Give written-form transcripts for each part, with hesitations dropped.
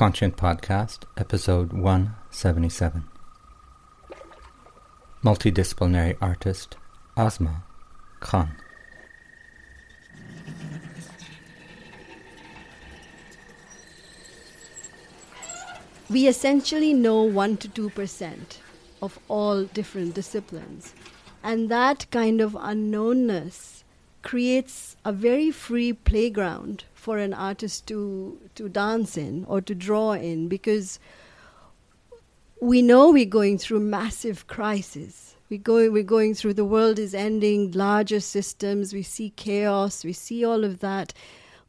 Conscient Podcast, Episode 177. Multidisciplinary artist Asma Khan. We essentially know 1 to 2% of all different disciplines. And that kind of unknownness creates a very free playground for an artist to dance in or to draw in, because we know we're going through massive crises. We're going through, the world is ending, larger systems, we see chaos, we see all of that.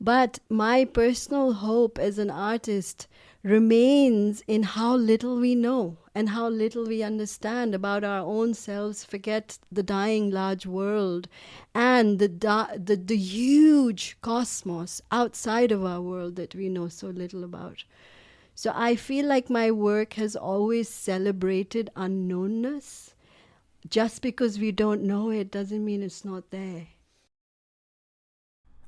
But my personal hope as an artist remains in how little we know and how little we understand about our own selves, forget the dying large world and the huge cosmos outside of our world that we know so little about. So I feel like my work has always celebrated unknownness. Just because we don't know it doesn't mean it's not there.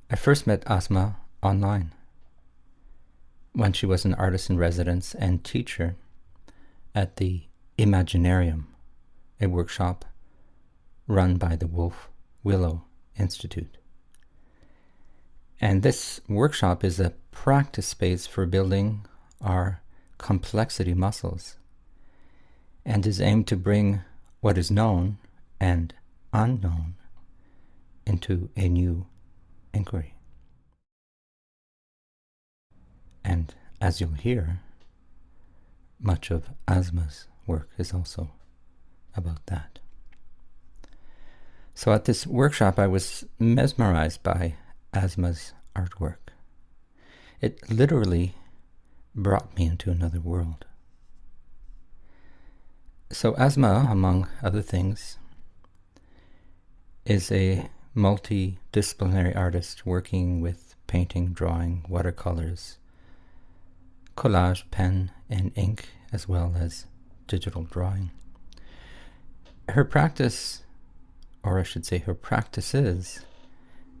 I first met Asma online when she was an artist in residence and teacher at the Imaginarium, a workshop run by the Willow Institute. And this workshop is a practice space for building our complexity muscles and is aimed to bring what is known and unknown into a new inquiry. And as you'll hear, much of Asma's work is also about that. So at this workshop, I was mesmerized by Asma's artwork. It literally brought me into another world. So Asma, among other things, is a multidisciplinary artist working with painting, drawing, watercolors, collage, pen and ink, as well as digital drawing. Her practice, or I should say her practices,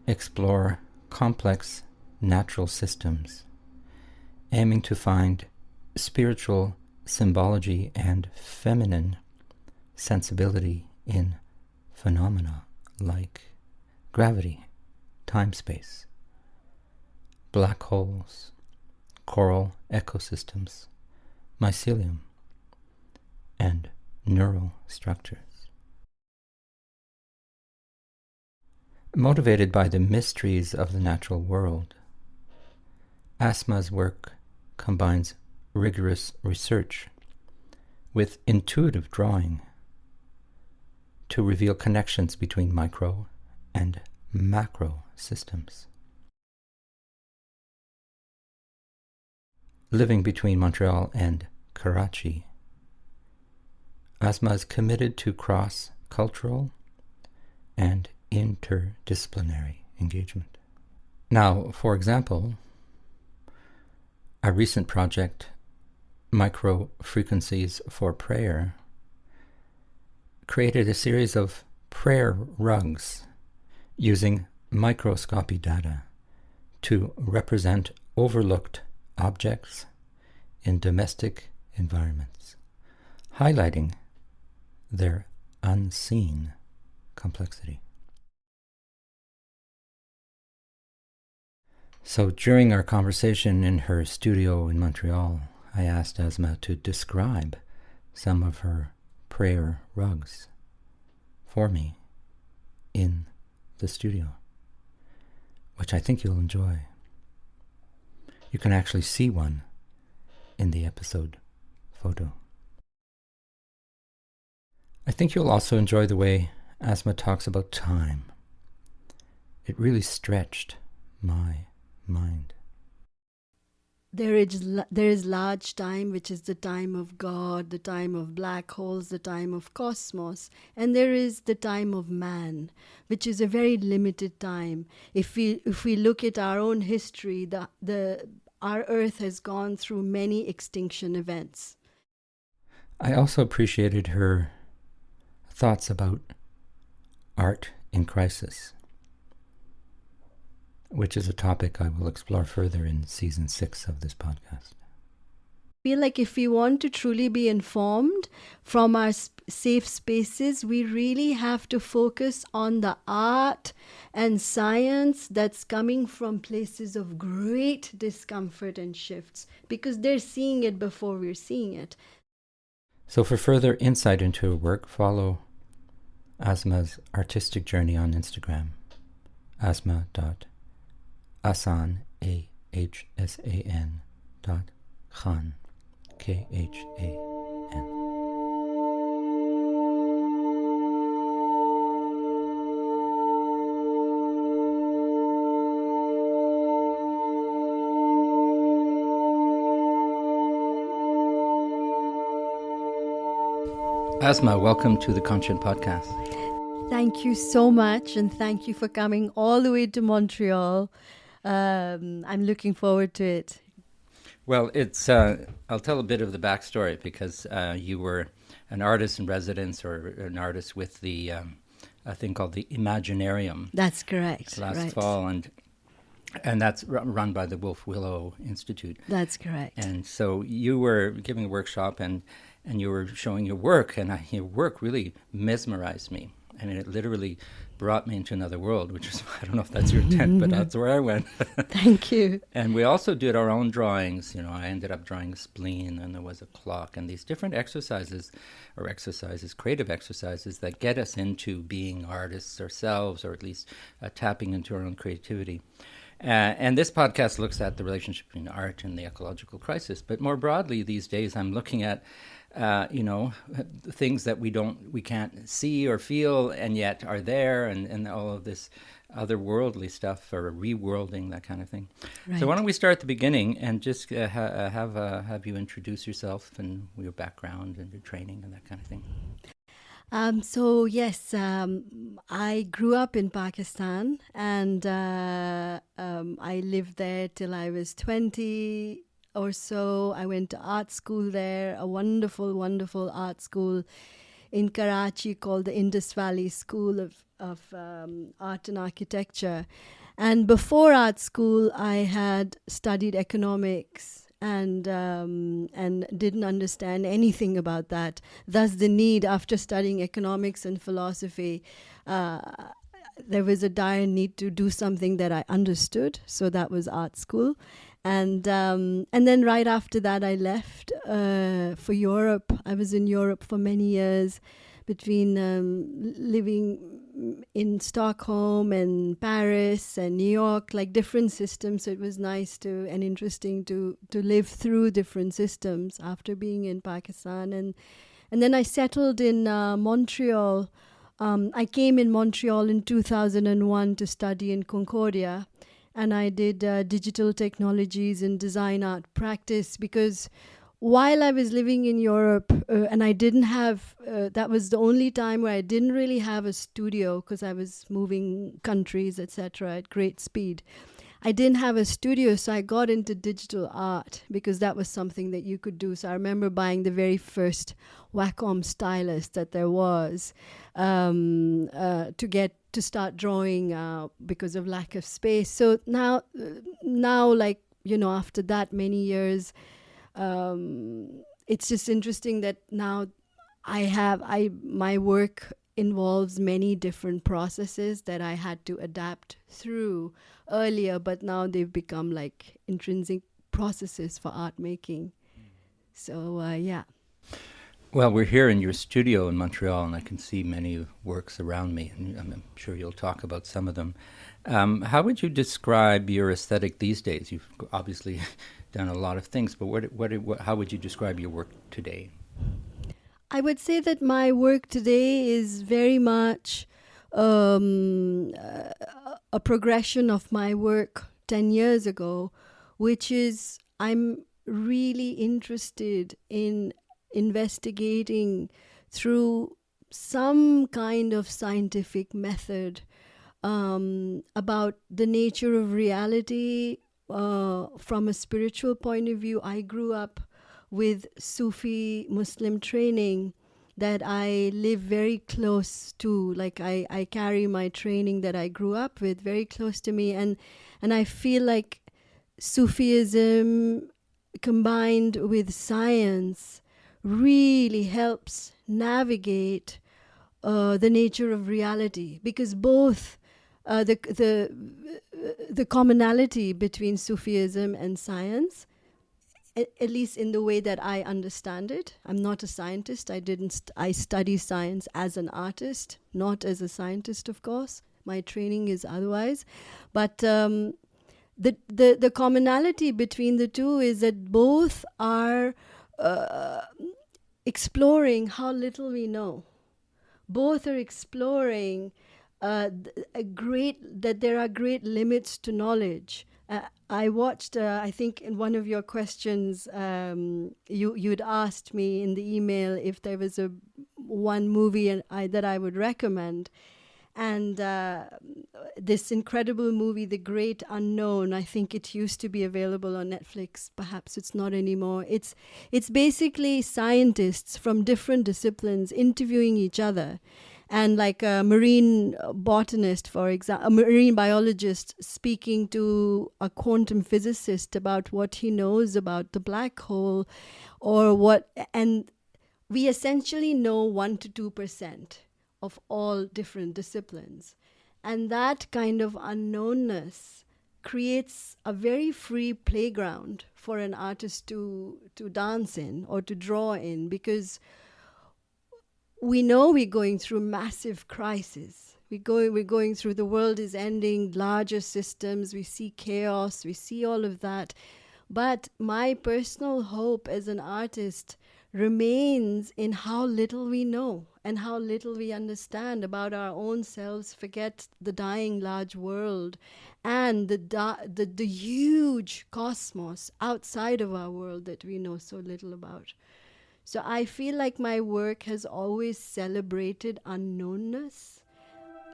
explore complex natural systems, aiming to find spiritual symbology and feminine sensibility in phenomena like gravity, time-space, black holes, coral ecosystems, mycelium, and neural structures. Motivated by the mysteries of the natural world, Asma's work combines rigorous research with intuitive drawing to reveal connections between micro and macro systems. Living between Montreal and Karachi, Asma is committed to cross-cultural and interdisciplinary engagement. Now, for example, a recent project, Micro Frequencies for Prayer, created a series of prayer rugs using microscopy data to represent overlooked objects in domestic environments, highlighting their unseen complexity. So during our conversation in her studio in Montreal, I asked Asma to describe some of her prayer rugs for me in the studio, which I think you'll enjoy. You can actually see one in the episode photo. I think you'll also enjoy the way Asma talks about time. It really stretched my mind. There is large time, which is the time of God, the time of black holes, the time of cosmos, and there is the time of man, which is a very limited time. If we look at our own history, our Earth has gone through many extinction events. I also appreciated her thoughts about art in crisis, which is a topic I will explore further in Season 6 of this podcast. feel like if we want to truly be informed from our safe spaces, we really have to focus on the art and science that's coming from places of great discomfort and shifts, because they're seeing it before we're seeing it. So for further insight into her work, follow Asma's artistic journey on Instagram, asma.ahsan, A-H-S-A-N Khan, Khan. Asma, welcome to the Conscient Podcast. Thank you so much, and thank you for coming all the way to Montreal. I'm looking forward to it. Well, it's I'll tell a bit of the backstory, because you were an artist in residence, or an artist with the a thing called the Imaginarium. That's correct. Last fall, and that's run by the Wolf Willow Institute. That's correct. And so you were giving a workshop, and you were showing your work, and your work really mesmerized me. I mean, it literally brought me into another world, which is, I don't know if that's your intent, but that's where I went. Thank you. And we also did our own drawings. You know, I ended up drawing a spleen, and there was a clock, and these different exercises, creative exercises that get us into being artists ourselves, or at least tapping into our own creativity. And this podcast looks at the relationship between art and the ecological crisis. But more broadly, these days, I'm looking at things that we can't see or feel, and yet are there, and all of this otherworldly stuff, or reworlding, that kind of thing. Right. So why don't we start at the beginning and just have you introduce yourself and your background and your training and that kind of thing. So yes, I grew up in Pakistan, and I lived there till I was 20 or so. I went to art school there, a wonderful, wonderful art school in Karachi called the Indus Valley School of Art and Architecture. And before art school, I had studied economics, and didn't understand anything about that. Thus the need, after studying economics and philosophy, there was a dire need to do something that I understood. So that was art school. And then right after that, I left for Europe. I was in Europe for many years, between living in Stockholm and Paris and New York, like different systems. So it was nice and interesting to live through different systems after being in Pakistan. And then I settled in Montreal. I came in Montreal in 2001 to study in Concordia. And I did digital technologies and design art practice, because while I was living in Europe, and I didn't have, that was the only time where I didn't really have a studio, because I was moving countries, etc., at great speed. I didn't have a studio, so I got into digital art, because that was something that you could do. So I remember buying the very first Wacom stylus that there was to start drawing because of lack of space. So now, like, after that many years, it's just interesting that now my work involves many different processes that I had to adapt through earlier, but now they've become like intrinsic processes for art making. So yeah. Well, we're here in your studio in Montreal, and I can see many works around me, and I'm sure you'll talk about some of them. How would you describe your aesthetic these days? You've obviously done a lot of things, but how would you describe your work today? I would say that my work today is very much a progression of my work 10 years ago, which is I'm really interested in investigating through some kind of scientific method about the nature of reality from a spiritual point of view. I grew up with Sufi Muslim training that I live very close to. Like I carry my training that I grew up with very close to me, and I feel like Sufism combined with science really helps navigate the nature of reality, because both the commonality between Sufism and science, at least in the way that I understand it. I'm not a scientist. I study science as an artist, not as a scientist, of course. My training is otherwise. But the commonality between the two is that both are exploring how little we know. Both are exploring that there are great limits to knowledge. I watched, I think in one of your questions, you'd asked me in the email if there was one movie that I would recommend. And this incredible movie, The Great Unknown, I think it used to be available on Netflix. Perhaps it's not anymore. It's basically scientists from different disciplines interviewing each other. And like a marine botanist, for example, a marine biologist speaking to a quantum physicist about what he knows about the black hole, and we essentially know 1 to 2% of all different disciplines. And that kind of unknownness creates a very free playground for an artist to dance in or to draw in, because we know we're going through massive crises. We're going through, the world is ending, larger systems, we see chaos, we see all of that. But my personal hope as an artist remains in how little we know and how little we understand about our own selves, forget the dying large world and the huge cosmos outside of our world that we know so little about. So I feel like my work has always celebrated unknownness.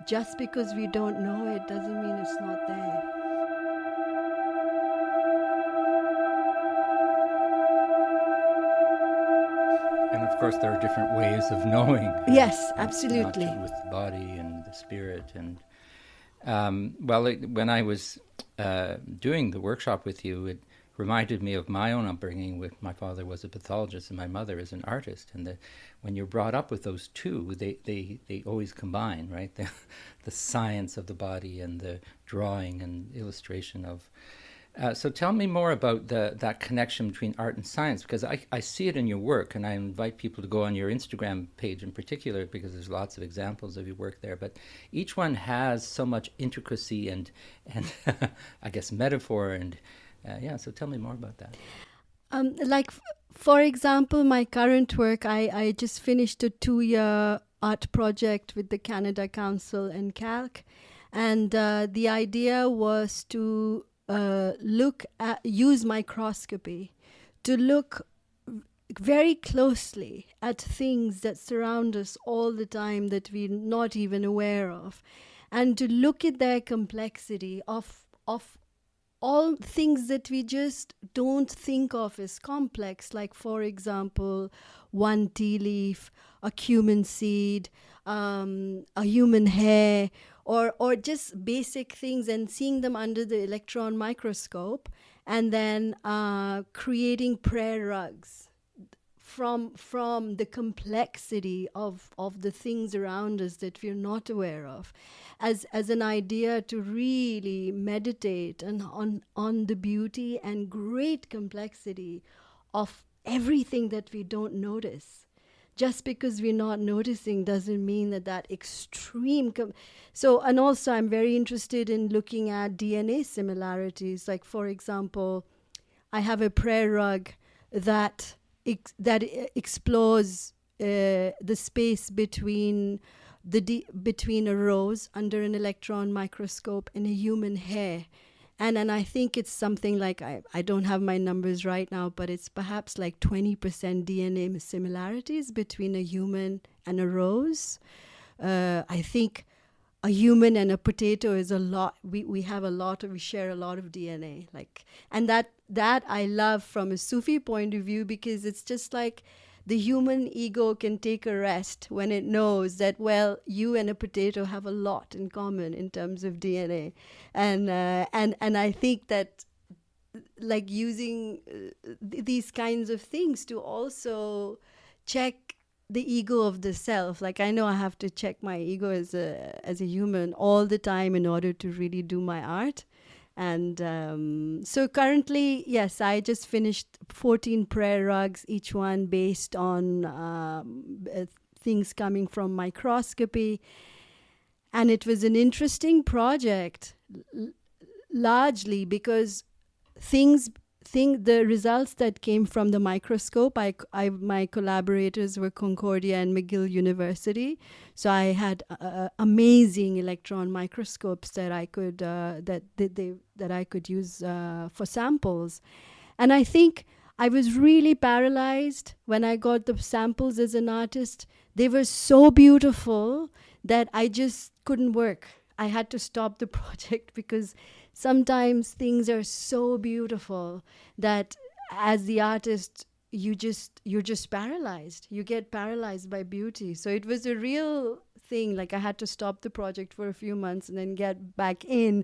Just because we don't know it doesn't mean it's not there. And of course, there are different ways of knowing. Yes, absolutely. Not with the body and the spirit. And when I was doing the workshop with you, it reminded me of my own upbringing. My father was a pathologist and my mother is an artist. And when you're brought up with those two, they always combine, right? The science of the body and the drawing and illustration of. So tell me more about that connection between art and science, because I see it in your work, and I invite people to go on your Instagram page in particular, because there's lots of examples of your work there. But each one has so much intricacy and I guess metaphor and so tell me more about that. For example, my current work, I just finished a 2-year art project with the Canada Council and Calc, and the idea was to use microscopy to look very closely at things that surround us all the time that we're not even aware of, and to look at their complexity of all things that we just don't think of as complex, like, for example, one tea leaf, a cumin seed, a human hair, or just basic things, and seeing them under the electron microscope, and then creating prayer rugs from the complexity of the things around us that we're not aware of, as an idea to really meditate on the beauty and great complexity of everything that we don't notice. Just because we're not noticing doesn't mean that extreme... and also I'm very interested in looking at DNA similarities. Like, for example, I have a prayer rug that explores the space between a rose under an electron microscope and a human hair. And I think it's something like, I don't have my numbers right now, but it's perhaps like 20% DNA similarities between a human and a rose. I think a human and a potato is a lot. We share a lot of DNA. And that I love from a Sufi point of view, because it's just like the human ego can take a rest when it knows that, well, you and a potato have a lot in common in terms of DNA. And I think that like using these kinds of things to also check the ego of the self. Like, I know I have to check my ego as a human all the time in order to really do my art. And so currently, yes, I just finished 14 prayer rugs, each one based on things coming from microscopy. And it was an interesting project, largely because the results that came from the microscope, my collaborators were Concordia and McGill University, so I had amazing electron microscopes that I could that I could use for samples. And I think I was really paralyzed when I got the samples as an artist. They were so beautiful that I just couldn't work. I had to stop the project because sometimes things are so beautiful that as the artist, you're just paralyzed. You get paralyzed by beauty. So it was a real thing. Like, I had to stop the project for a few months and then get back in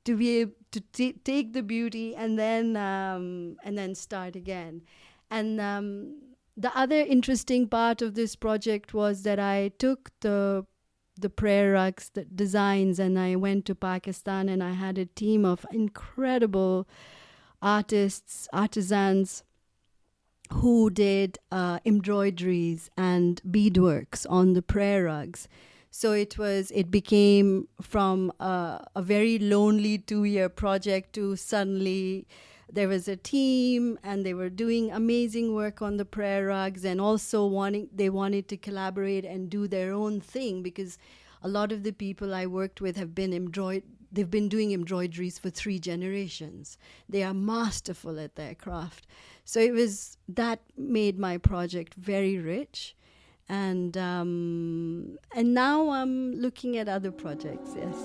to be able to take the beauty and then start again. And the other interesting part of this project was that I took the prayer rugs, the designs, and I went to Pakistan, and I had a team of incredible artists, artisans who did embroideries and beadworks on the prayer rugs. So it became from a very lonely 2-year project to suddenly there was a team and they were doing amazing work on the prayer rugs, and also they wanted to collaborate and do their own thing, because a lot of the people I worked with they've been doing embroideries for 3 generations. They are masterful at their craft. So that made my project very rich. And now I'm looking at other projects, yes.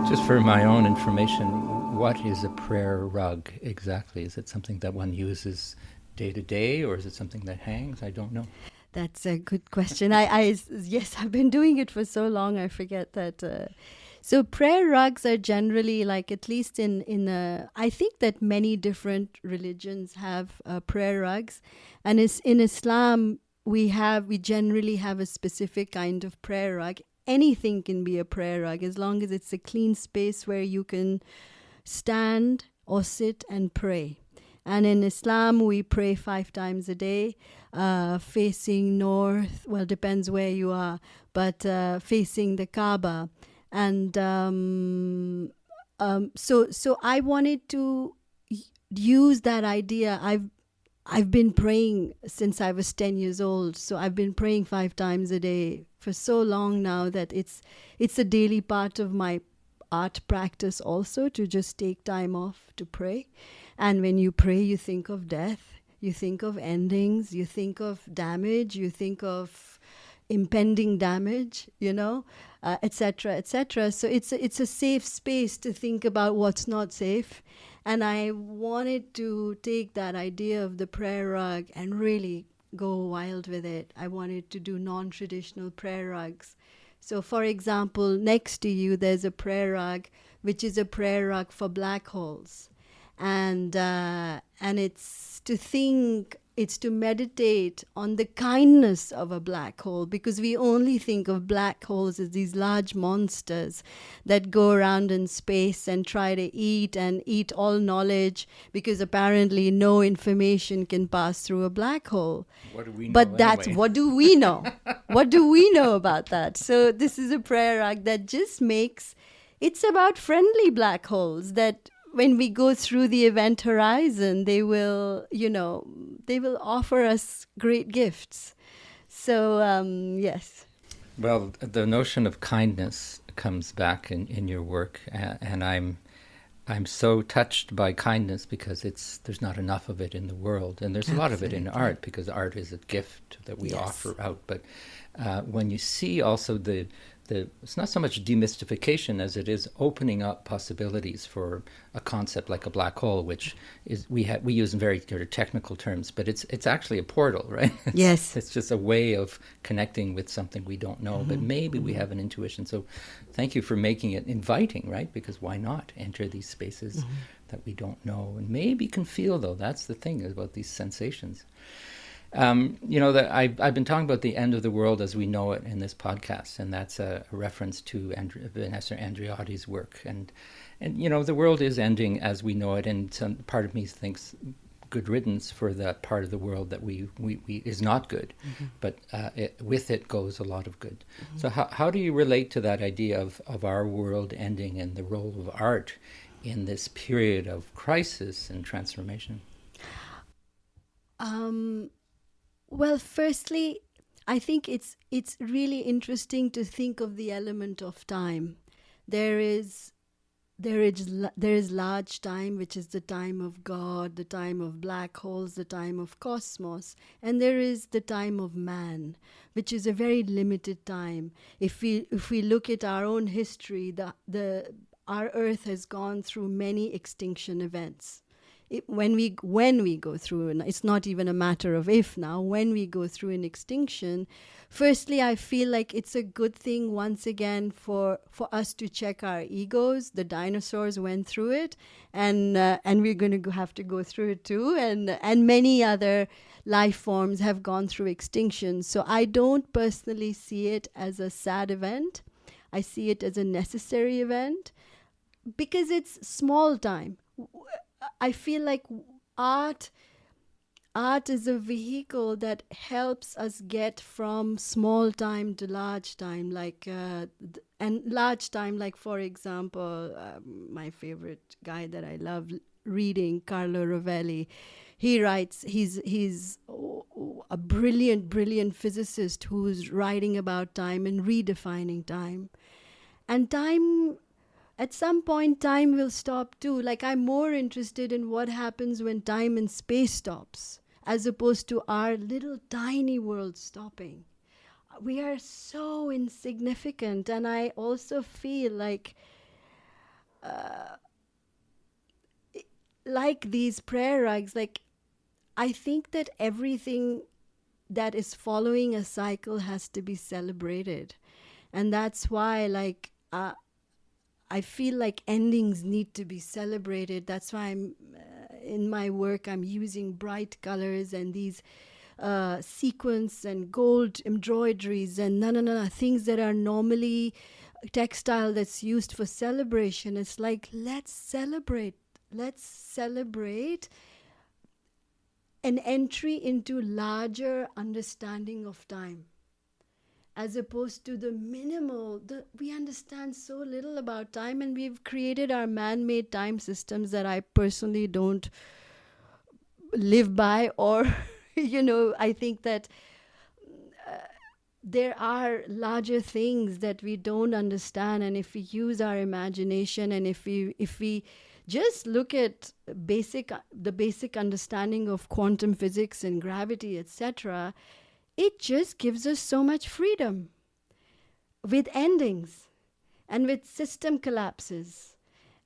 Just for my own information, what is a prayer rug exactly? Is it something that one uses day to day, or is it something that hangs? I don't know. That's a good question. Yes, I've been doing it for so long, I forget that. So prayer rugs are generally, like, at least I think that many different religions have prayer rugs, and in Islam we generally have a specific kind of prayer rug. Anything can be a prayer rug as long as it's a clean space where you can stand or sit and pray. And in Islam, we pray 5 times a day, facing north. Well, depends where you are, but facing the Kaaba. And so I wanted to use that idea. I've been praying since I was 10 years old. So I've been praying 5 times a day for so long now that it's a daily part of my art practice also, to just take time off to pray. And when you pray, you think of death, you think of endings, you think of damage, you think of impending damage, etc., etc. So it's a safe space to think about what's not safe. And I wanted to take that idea of the prayer rug and really go wild with it. I wanted to do non-traditional prayer rugs. So, for example, next to you, there's a prayer rug, which is a prayer rug for black holes. And it's to meditate on the kindness of a black hole, because we only think of black holes as these large monsters that go around in space and try to eat all knowledge, because apparently no information can pass through a black hole. What do we know? But anyway? what do we know? What do we know about that? So this is a prayer rug that just it's about friendly black holes that when we go through the event horizon, they will offer us great gifts. So, yes. Well, the notion of kindness comes back in your work, and I'm so touched by kindness because there's not enough of it in the world, and there's a lot of it in art, because art is a gift that we offer out. But when you see also the it's not so much demystification as it is opening up possibilities for a concept like a black hole, which is we use in very technical terms, but it's actually a portal, right? Yes. It's just a way of connecting with something we don't know, but maybe we have an intuition. So thank you for making it inviting, right? Because why not enter these spaces that we don't know and maybe can feel, though. That's the thing about these sensations. That I've been talking about the end of the world as we know it in this podcast, and that's a reference to Vanessa Andreotti's work. And the world is ending as we know it, and some part of me thinks good riddance for that part of the world that we is not good, but with it goes a lot of good. So how do you relate to that idea of our world ending and the role of art in this period of crisis and transformation? Well, firstly, I think it's really interesting to think of the element of time. There is large time, which is the time of God, the time of black holes, the time of cosmos, and there is the time of man, which is a very limited time. If we look at our own history, our Earth has gone through many extinction events. When we go through, and it's not even a matter of if now, when we go through an extinction, firstly, I feel like it's a good thing once again for us to check our egos. The dinosaurs went through it, and we're going to have to go through it too, and many other life forms have gone through extinction. So I don't personally see it as a sad event. I see it as a necessary event because it's small time. I feel like art is a vehicle that helps us get from small time to large time, and large time, like, for example, my favorite guy that I love reading, Carlo Rovelli. He writes, he's a brilliant physicist who's writing about time and redefining time. And time, at some point, time will stop too. Like, I'm more interested in what happens when time and space stops, as opposed to our little tiny world stopping. We are so insignificant, and I also feel like these prayer rugs, like, I think that everything that is following a cycle has to be celebrated. And that's why, I feel like endings need to be celebrated. That's why in my work, I'm using bright colors and these sequins and gold embroideries and things that are normally textile that's used for celebration. It's like, let's celebrate an entry into larger understanding of time, as opposed to the minimal. We understand so little about time, and we've created our man-made time systems that I personally don't live by, or I think that there are larger things that we don't understand, and if we use our imagination, and if we just look at the basic understanding of quantum physics and gravity, etc., it just gives us so much freedom with endings and with system collapses.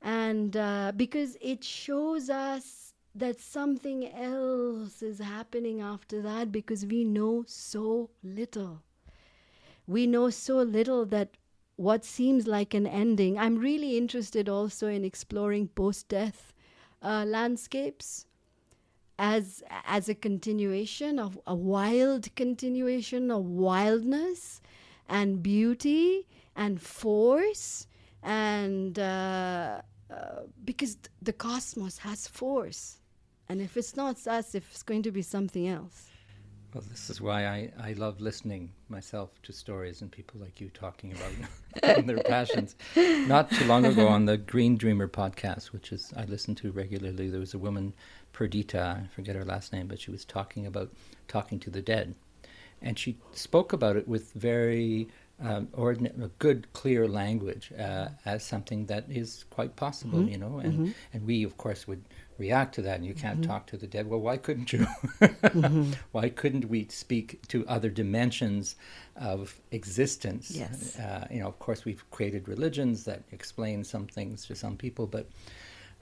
And because it shows us that something else is happening after that, because we know so little. We know so little that what seems like an ending. I'm really interested also in exploring post-death landscapes as a continuation of a wild continuation of wildness and beauty and force, and because the cosmos has force, and if it's not us, if it's going to be something else. Well, this is why I love listening myself to stories and people like you talking about their passions. Not too long ago on the Green Dreamer podcast, which is I listen to regularly, there was a woman, Perdita, I forget her last name, but she was talking about talking to the dead. And she spoke about it with very good, clear language as something that is quite possible, and we, of course, would react to that, and you can't talk to the dead. Well, why couldn't you? Why couldn't we speak to other dimensions of existence? Yes. Of course, we've created religions that explain some things to some people, but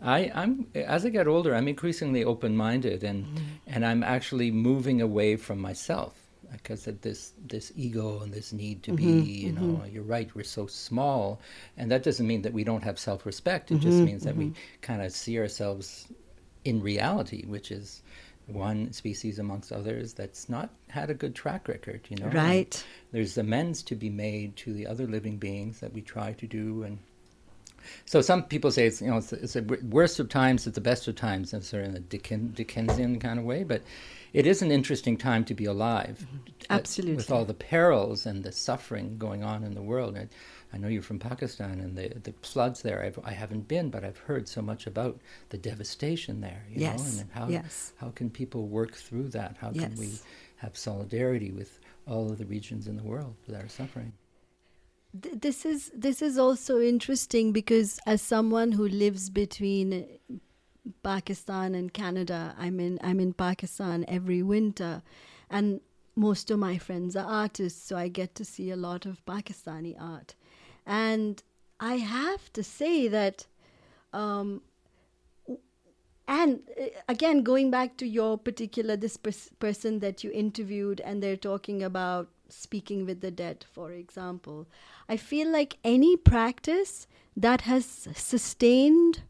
I'm as I get older, I'm increasingly open-minded, and I'm actually moving away from myself, because of this ego and this need to be, you're right, we're so small, and that doesn't mean that we don't have self-respect. It just means that we kind of see ourselves in reality, which is one species amongst others that's not had a good track record, Right. And there's amends to be made to the other living beings that we try to do. And so some people say it's the worst of times, it's the best of times, and sort of in a Dickensian kind of way. But it is an interesting time to be alive. Absolutely. With all the perils and the suffering going on in the world. I know you're from Pakistan, and the floods there, I haven't been, but I've heard so much about the devastation there, Yes. and how can people work through that? How can we have solidarity with all of the regions in the world that are suffering? This is also interesting, because as someone who lives between Pakistan and Canada, I'm in Pakistan every winter, and most of my friends are artists, so I get to see a lot of Pakistani art. And I have to say that, and again, going back to your particular, this person that you interviewed, and they're talking about speaking with the dead, for example, I feel like any practice that has sustained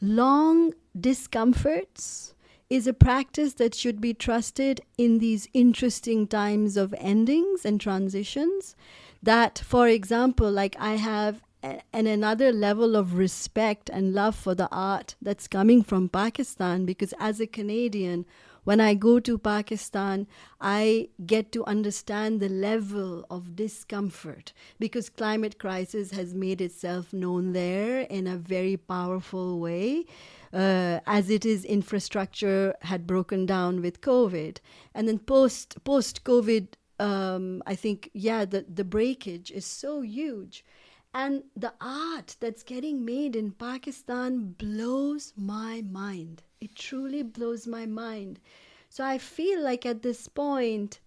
long discomforts is a practice that should be trusted in these interesting times of endings and transitions. That, for example, like I have another level of respect and love for the art that's coming from Pakistan, because as a Canadian, when I go to Pakistan, I get to understand the level of discomfort, because climate crisis has made itself known there in a very powerful way, as it is infrastructure had broken down with COVID. And then post-COVID, I think, the breakage is so huge. And the art that's getting made in Pakistan blows my mind. It truly blows my mind. So I feel like at this point,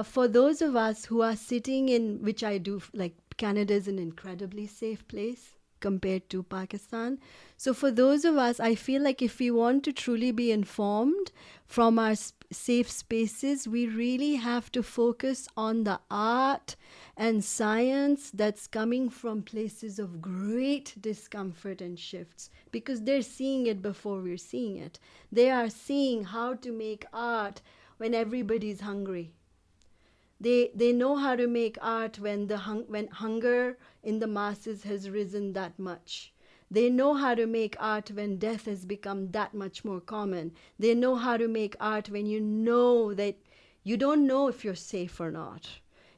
for those of us who are sitting in, which I do, like Canada is an incredibly safe place compared to Pakistan. So for those of us, I feel like if we want to truly be informed from our safe spaces, we really have to focus on the art and science that's coming from places of great discomfort and shifts, because they're seeing it before we're seeing it. They are seeing how to make art when everybody's hungry. They know how to make art when when hunger in the masses has risen that much. They know how to make art when death has become that much more common. They know how to make art when you know that you don't know if you're safe or not,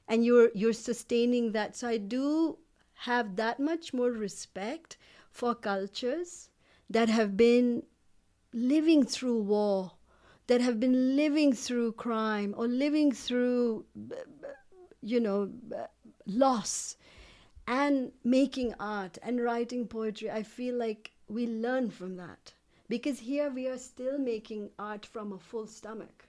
and you're sustaining that. So I do have that much more respect for cultures that have been living through war, that have been living through crime, or living through, loss, and making art and writing poetry. I feel like we learn from that, because here we are still making art from a full stomach.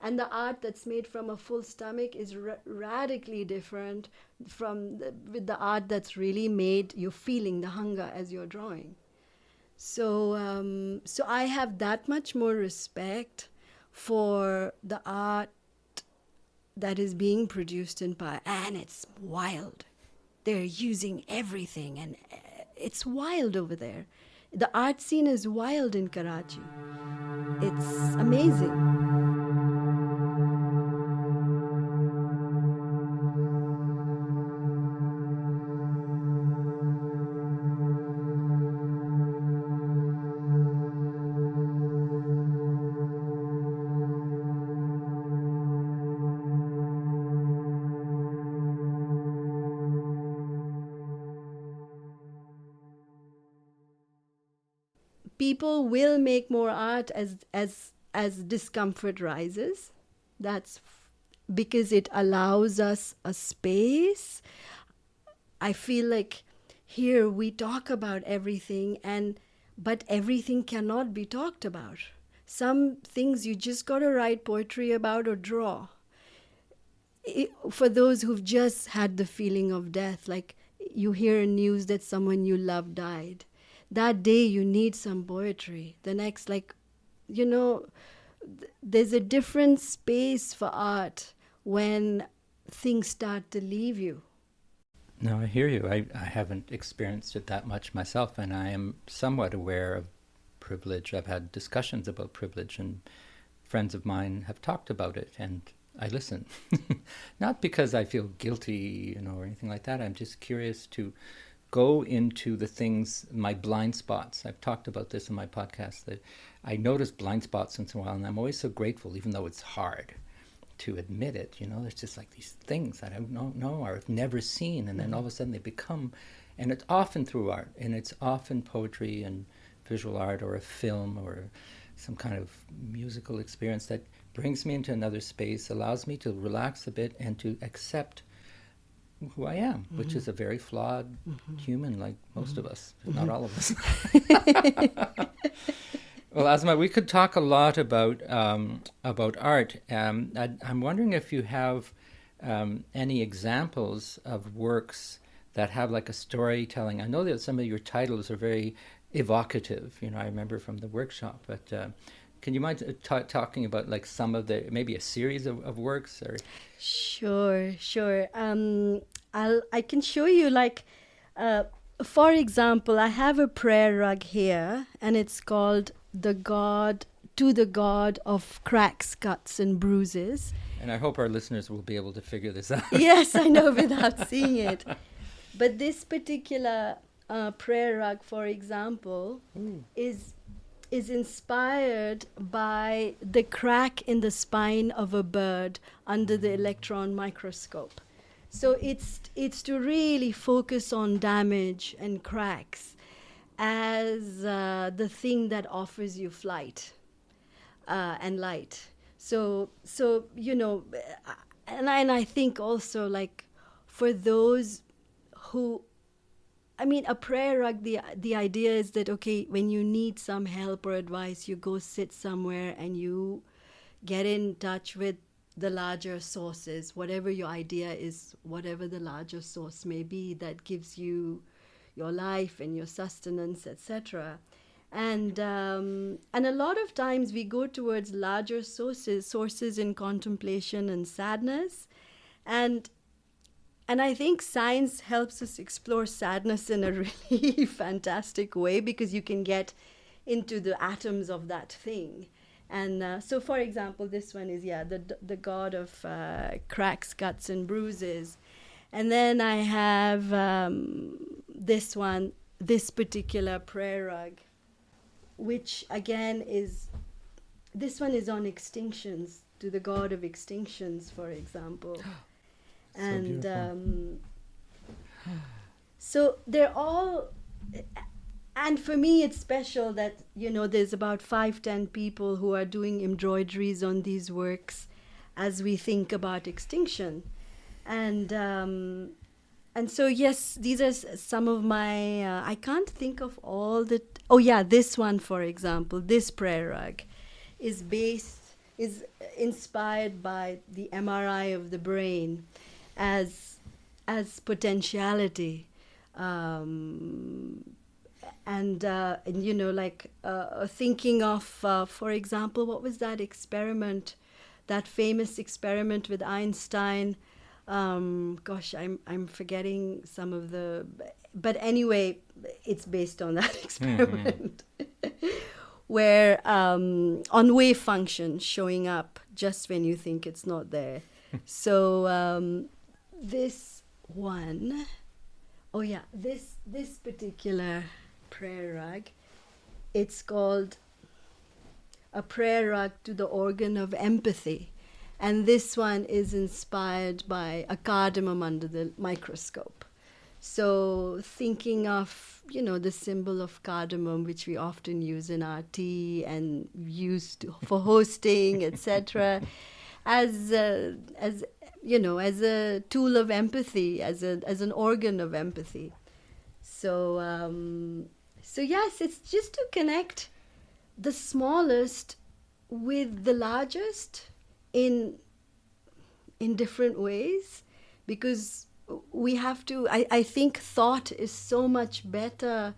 And the art that's made from a full stomach is radically different with the art that's really made, you're feeling the hunger as you're drawing. So I have that much more respect for the art that is being produced in Pi, and it's wild. They're using everything, and it's wild over there. The art scene is wild in Karachi. It's amazing. People will make more art as discomfort rises. That's because it allows us a space. I feel like here we talk about everything, but everything cannot be talked about. Some things you just got to write poetry about or draw. For those who've just had the feeling of death, like you hear news that someone you love died, that day you need some poetry. The next, like, you know, there's a different space for art when things start to leave you. No, I hear you. I haven't experienced it that much myself, and I am somewhat aware of privilege. I've had discussions about privilege, and friends of mine have talked about it, and I listen. Not because I feel guilty, or anything like that. I'm just curious to go into the things, my blind spots. I've talked about this in my podcast, that I notice blind spots once in a while, and I'm always so grateful, even though it's hard to admit it. There's just like these things that I don't know or I've never seen, and then all of a sudden they become, and it's often through art, and it's often poetry and visual art or a film or some kind of musical experience that brings me into another space, allows me to relax a bit and to accept who I am, which is a very flawed human, like most of us, if not all of us. Well, Asma, we could talk a lot about art. I'm wondering if you have any examples of works that have like a storytelling. I know that some of your titles are very evocative. I remember from the workshop. But can you mind talking about like some of maybe a series of works? Or Sure. I can show you like. For example, I have a prayer rug here, and it's called the God of Cracks, Cuts, and Bruises. And I hope our listeners will be able to figure this out. Yes, I know, without seeing it. But this particular prayer rug, for example, is inspired by the crack in the spine of a bird under the electron microscope. So it's to really focus on damage and cracks as the thing that offers you flight and light. So and I think also, like, for those who, a prayer rug, the idea is that, okay, when you need some help or advice, you go sit somewhere and you get in touch with the larger sources, whatever your idea is, whatever the larger source may be that gives you your life and your sustenance, etc. And a lot of times we go towards larger sources in contemplation and sadness, and I think science helps us explore sadness in a really fantastic way, because you can get into the atoms of that thing. And so, for example, this one is, the God of Cracks, Cuts, and Bruises. And then I have this particular prayer rug, which again this one is on extinctions, to the God of extinctions, for example. So and beautiful. So they're all, and for me it's special that there's about 5-10 people who are doing embroideries on these works as we think about extinction. And so, yes, these are some of my I can't think of all the this one, for example, this prayer rug is inspired by the MRI of the brain as potentiality, thinking of, for example, what was that experiment, that famous experiment with Einstein? I'm forgetting some of the, but anyway, it's based on that experiment. Where on wave function showing up just when you think it's not there. So this one, this particular prayer rug, it's called a prayer rug to the organ of empathy. And this one is inspired by a cardamom under the microscope. So thinking of, the symbol of cardamom, which we often use in our tea and used for hosting, etc., as a tool of empathy, as an organ of empathy. So So yes, it's just to connect the smallest with the largest in different ways, because we have to, I think thought is so much better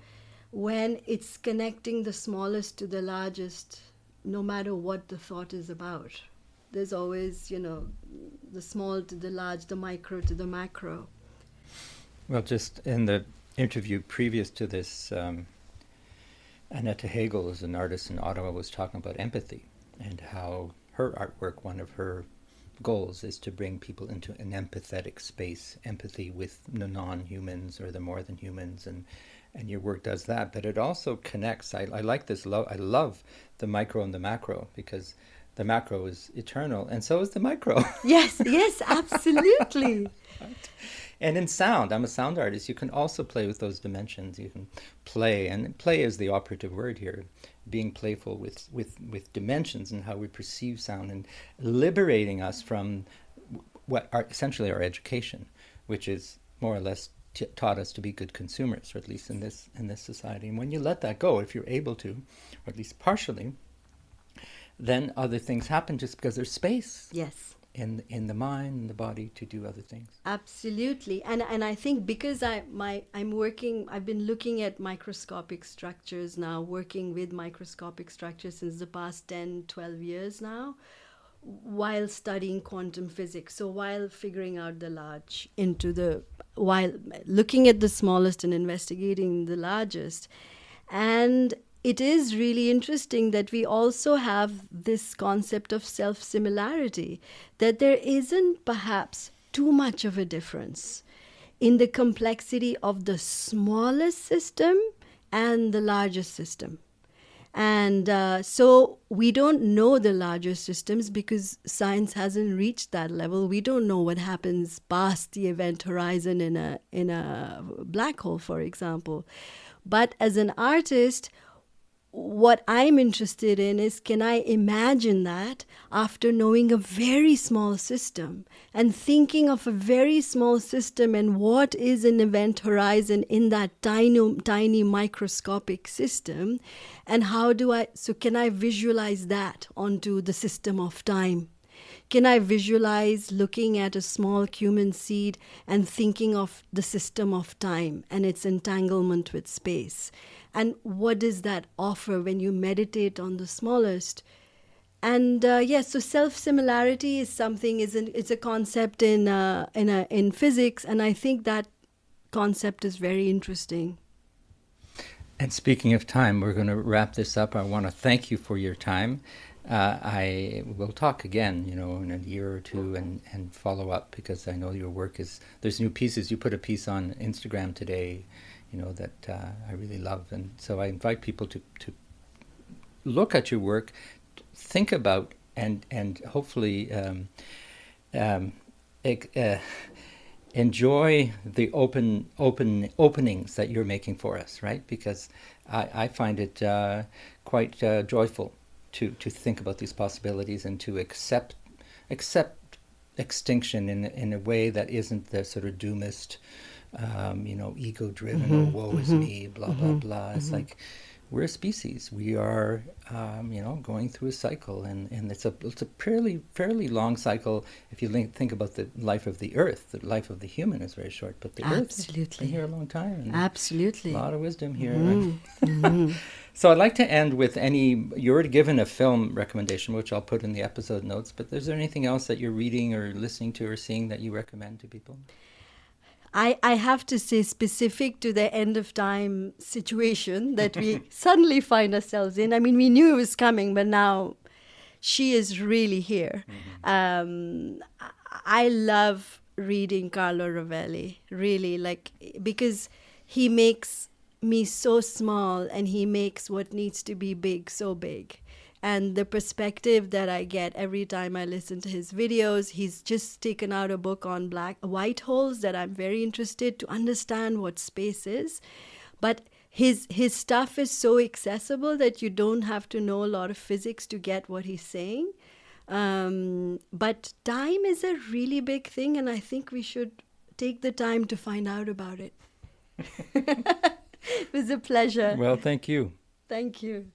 when it's connecting the smallest to the largest, no matter what the thought is about. There's always, the small to the large, the micro to the macro. Well, just in the interview previous to this, Annette Hegel is an artist in Ottawa, was talking about empathy and how her artwork, one of her goals is to bring people into an empathetic space, empathy with the non-humans or the more than humans, and your work does that. But it also connects. I like this. I love the micro and the macro, because the macro is eternal, and so is the micro. Yes, yes, absolutely. And in sound, I'm a sound artist. You can also play with those dimensions. You can play, and play is the operative word here. Being playful with dimensions and how we perceive sound, and liberating us from what are essentially our education, which is more or less taught us to be good consumers, or at least in this society. And when you let that go, if you're able to, or at least partially, then other things happen just because there's space. Yes. In the mind and the body to do other things. Absolutely. And I think because I've been looking at microscopic structures now, working with microscopic structures since the past 10, 12 years now, while studying quantum physics. So while figuring out the large while looking at the smallest and investigating the largest. And it is really interesting that we also have this concept of self-similarity, that there isn't perhaps too much of a difference in the complexity of the smallest system and the largest system. And so we don't know the larger systems because science hasn't reached that level. We don't know what happens past the event horizon in a black hole, for example. But as an artist, what I'm interested in is, can I imagine that after knowing a very small system and thinking of a very small system and what is an event horizon in that tiny microscopic system, and can I visualize that onto the system of time? Can I visualize looking at a small cumin seed and thinking of the system of time and its entanglement with space? And what does that offer when you meditate on the smallest? And so self-similarity is something. It's a concept in physics, and I think that concept is very interesting. And speaking of time, we're going to wrap this up. I want to thank you for your time. I will talk again, in a year or two and follow up, because I know your work there's new pieces. You put a piece on Instagram today, that I really love. And so I invite people to look at your work, think about, and hopefully enjoy the openings that you're making for us, right? Because I find it quite joyful to think about these possibilities and to accept extinction in a way that isn't the sort of doomist, ego-driven, or woe is me, blah, blah, blah. It's like, we're a species. We are, going through a cycle, and it's a fairly long cycle. If you think about the life of the Earth, the life of the human is very short, but the Earth has been here a long time. And absolutely. A lot of wisdom here. So I'd like to end with you already given a film recommendation, which I'll put in the episode notes, but is there anything else that you're reading or listening to or seeing that you recommend to people? I have to say, specific to the end of time situation that we suddenly find ourselves in. I mean, we knew it was coming, but now she is really here. I love reading Carlo Rovelli, really, because he makes me so small and he makes what needs to be big so big. And the perspective that I get every time I listen to his videos, he's just taken out a book on white holes that I'm very interested to understand what space is. But his stuff is so accessible that you don't have to know a lot of physics to get what he's saying. But time is a really big thing, and I think we should take the time to find out about it. It was a pleasure. Well, thank you. Thank you.